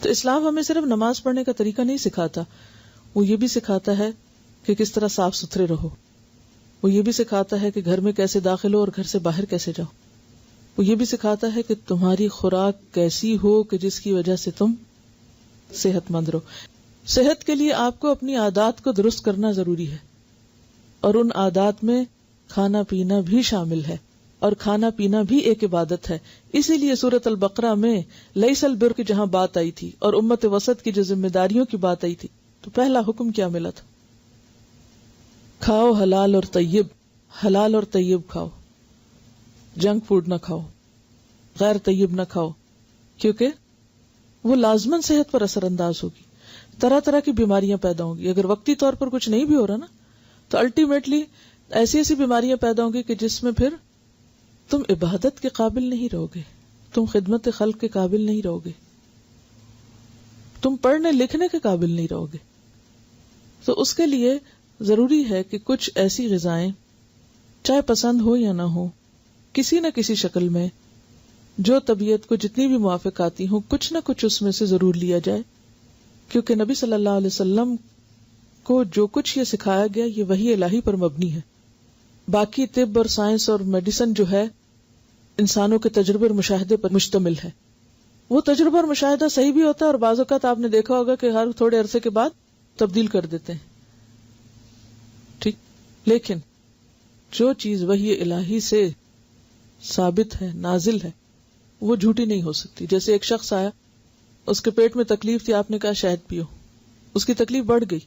تو اسلام ہمیں صرف نماز پڑھنے کا طریقہ نہیں سکھاتا، وہ یہ بھی سکھاتا ہے کہ کس طرح صاف ستھرے رہو، وہ یہ بھی سکھاتا ہے کہ گھر میں کیسے داخل ہو اور گھر سے باہر کیسے جاؤ، وہ یہ بھی سکھاتا ہے کہ تمہاری خوراک کیسی ہو کہ جس کی وجہ سے تم صحت مند رہو. صحت کے لیے آپ کو اپنی عادات کو درست کرنا ضروری ہے، اور ان عادات میں کھانا پینا بھی شامل ہے، اور کھانا پینا بھی ایک عبادت ہے. اسی لیے سورۃ البقرہ میں لیس البر کی جہاں بات آئی تھی اور امت وسط کی جو ذمہ داریوں کی بات آئی تھی، تو پہلا حکم کیا ملا تھا؟ کھاؤ حلال اور طیب، حلال اور طیب کھاؤ، جنک فوڈ نہ کھاؤ، غیر طیب نہ کھاؤ، کیونکہ وہ لازماً صحت پر اثر انداز ہوگی. طرح طرح کی بیماریاں پیدا ہوں گی. اگر وقتی طور پر کچھ نہیں بھی ہو رہا نا، تو الٹیمیٹلی ایسی ایسی بیماریاں پیدا ہوں گی کہ جس میں پھر تم عبادت کے قابل نہیں رہو گے، تم خدمت خلق کے قابل نہیں رہو گے، تم پڑھنے لکھنے کے قابل نہیں رہو گے. تو اس کے لیے ضروری ہے کہ کچھ ایسی غذائیں، چاہے پسند ہو یا نہ ہو، کسی نہ کسی شکل میں جو طبیعت کو جتنی بھی موافق آتی ہوں، کچھ نہ کچھ اس میں سے ضرور لیا جائے، کیونکہ نبی صلی اللہ علیہ وسلم کو جو کچھ یہ سکھایا گیا یہ وحی الہی پر مبنی ہے. باقی طب اور سائنس اور میڈیسن جو ہے انسانوں کے تجربے اور مشاہدے پر مشتمل ہے. وہ تجربہ اور مشاہدہ صحیح بھی ہوتا ہے، اور بعض اوقات آپ نے دیکھا ہوگا کہ ہر تھوڑے عرصے کے بعد تبدیل کر دیتے ہیں، ٹھیک. لیکن جو چیز وحی الہی سے ثابت ہے، نازل ہے، وہ جھوٹی نہیں ہو سکتی. جیسے ایک شخص آیا، اس کے پیٹ میں تکلیف تھی، آپ نے کہا شہد پیو، اس کی تکلیف بڑھ گئی.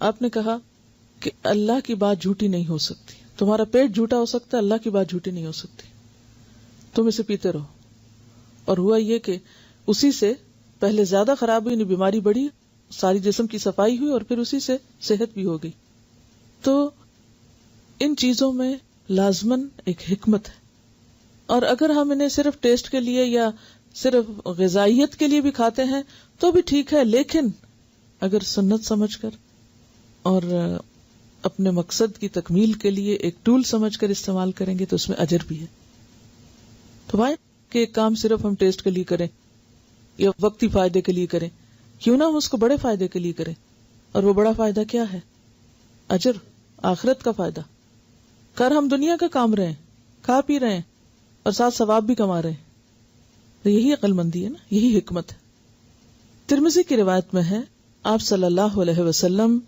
آپ نے کہا کہ اللہ کی بات جھوٹی نہیں ہو سکتی، تمہارا پیٹ جھوٹا ہو سکتا ہے، اللہ کی بات جھوٹی نہیں ہو سکتی، تم اسے پیتے رہو. اور ہوا یہ کہ اسی سے پہلے زیادہ خراب ہوئی، بیماری بڑھی، ساری جسم کی صفائی ہوئی، اور پھر اسی سے صحت بھی ہو گئی. تو ان چیزوں میں لازماً ایک حکمت ہے، اور اگر ہم انہیں صرف ٹیسٹ کے لیے یا صرف غذائیت کے لیے بھی کھاتے ہیں تو بھی ٹھیک ہے، لیکن اگر سنت سمجھ کر اور اپنے مقصد کی تکمیل کے لیے ایک ٹول سمجھ کر استعمال کریں گے تو اس میں اجر بھی ہے. تو بھائی کہ ایک کام صرف ہم ٹیسٹ کے لیے کریں یا وقتی فائدے کے لیے کریں، کیوں نہ ہم اس کو بڑے فائدے کے لیے کریں. اور وہ بڑا فائدہ کیا ہے؟ اجر، آخرت کا فائدہ. کر ہم دنیا کا کام رہے ہیں، کھا پی رہے ہیں اور ساتھ ثواب بھی کما رہے ہیں. تو یہی عقل مندی ہے نا، یہی حکمت ہے. ترمذی کی روایت میں ہے، آپ صلی اللہ علیہ وسلم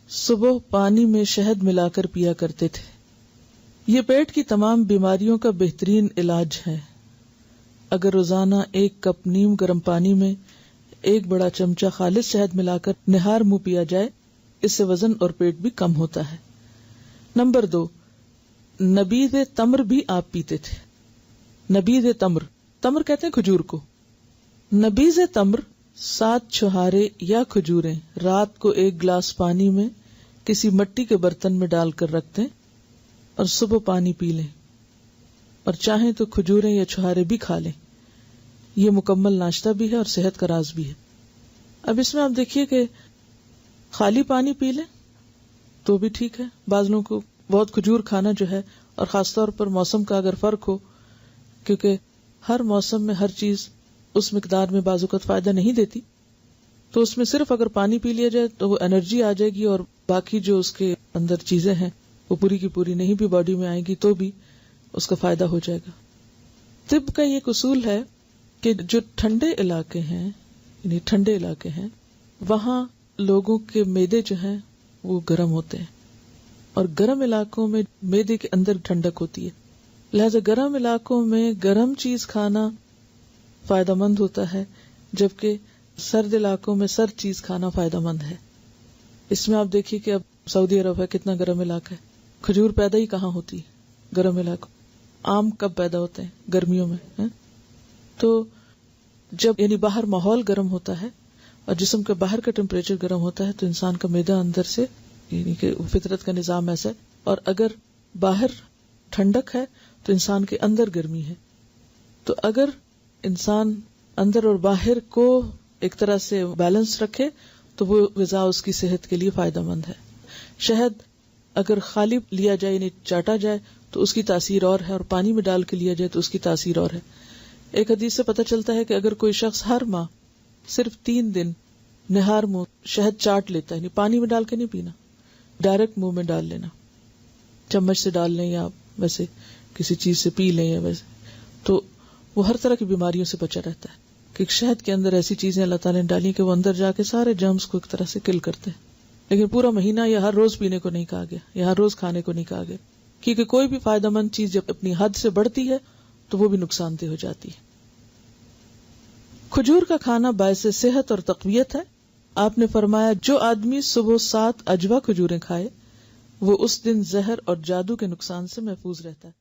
صبح پانی میں شہد ملا کر پیا کرتے تھے. یہ پیٹ کی تمام بیماریوں کا بہترین علاج ہے. اگر روزانہ 1 کپ نیم گرم پانی میں 1 بڑا چمچہ خالص شہد ملا کر نہار منہ پیا جائے، اس سے وزن اور پیٹ بھی کم ہوتا ہے. نمبر 2، نبیذ تمر بھی آپ پیتے تھے. نبیذ تمر، تمر کہتے ہیں کھجور کو. نبیذ تمر 7 چھہارے یا کھجوریں رات کو 1 گلاس پانی میں کسی مٹی کے برتن میں ڈال کر رکھ دیں اور صبح پانی پی لیں، اور چاہیں تو کھجوریں یا چھہارے بھی کھا لیں. یہ مکمل ناشتہ بھی ہے اور صحت کا راز بھی ہے. اب اس میں آپ دیکھیے کہ خالی پانی پی لیں تو بھی ٹھیک ہے. بعض لوگوں کو بہت کھجور کھانا جو ہے، اور خاص طور پر موسم کا اگر فرق ہو، کیونکہ ہر موسم میں ہر چیز اس مقدار میں بعض اوقات فائدہ نہیں دیتی، تو اس میں صرف اگر پانی پی لیا جائے تو وہ انرجی آ جائے گی، اور باقی جو اس کے اندر چیزیں ہیں وہ پوری کی پوری نہیں بھی باڈی میں آئیں گی تو بھی اس کا فائدہ ہو جائے گا. طب کا یہ اصول ہے کہ جو ٹھنڈے علاقے ہیں، یعنی ٹھنڈے علاقے ہیں، وہاں لوگوں کے معدے جو ہیں وہ گرم ہوتے ہیں، اور گرم علاقوں میں معدے کے اندر ٹھنڈک ہوتی ہے. لہذا گرم علاقوں میں گرم چیز کھانا فائدہ مند ہوتا ہے، جبکہ سرد علاقوں میں سرد چیز کھانا فائدہ مند ہے. اس میں آپ دیکھیے کہ اب سعودی عرب ہے، کتنا گرم علاقہ ہے. کھجور پیدا ہی کہاں ہوتی ہے؟ گرم علاقوں. آم کب پیدا ہوتے ہیں؟ گرمیوں میں. تو جب یعنی باہر ماحول گرم ہوتا ہے اور جسم کے باہر کا ٹیمپریچر گرم ہوتا ہے تو انسان کا معدہ اندر سے، یعنی کہ فطرت کا نظام ایسا ہے، اور اگر باہر ٹھنڈک ہے تو انسان کے اندر گرمی ہے. تو اگر انسان اندر اور باہر کو ایک طرح سے بیلنس رکھے تو وہ غذا اس کی صحت کے لیے فائدہ مند ہے. شہد اگر خالی لیا جائے یعنی چاٹا جائے تو اس کی تاثیر اور ہے، اور پانی میں ڈال کے لیا جائے تو اس کی تاثیر اور ہے. ایک حدیث سے پتہ چلتا ہے کہ اگر کوئی شخص ہر ماہ صرف 3 دن نہار منہ شہد چاٹ لیتا ہے، یعنی پانی میں ڈال کے نہیں پینا، ڈائریکٹ منہ میں ڈال لینا، چمچ سے ڈال لیں یا ویسے کسی چیز سے پی لیں یا ویسے، تو وہ ہر طرح کی بیماریوں سے بچا رہتا ہے، کہ شہد کے اندر ایسی چیزیں اللہ تعالیٰ نے ڈالی کہ وہ اندر جا کے سارے جرمز کو ایک طرح سے کل کرتے ہیں۔ لیکن پورا مہینہ یا ہر روز پینے کو نہیں کہا گیا، یا ہر روز کھانے کو نہیں کہا گیا، کیونکہ کوئی بھی فائدہ مند چیز جب اپنی حد سے بڑھتی ہے تو وہ بھی نقصان دہ ہو جاتی ہے۔ کھجور کا کھانا باعث صحت اور تقویت ہے۔ آپ نے فرمایا جو آدمی صبح 7 عجوہ کھجوریں کھائے وہ اس دن زہر اور جادو کے نقصان سے محفوظ رہتا ہے۔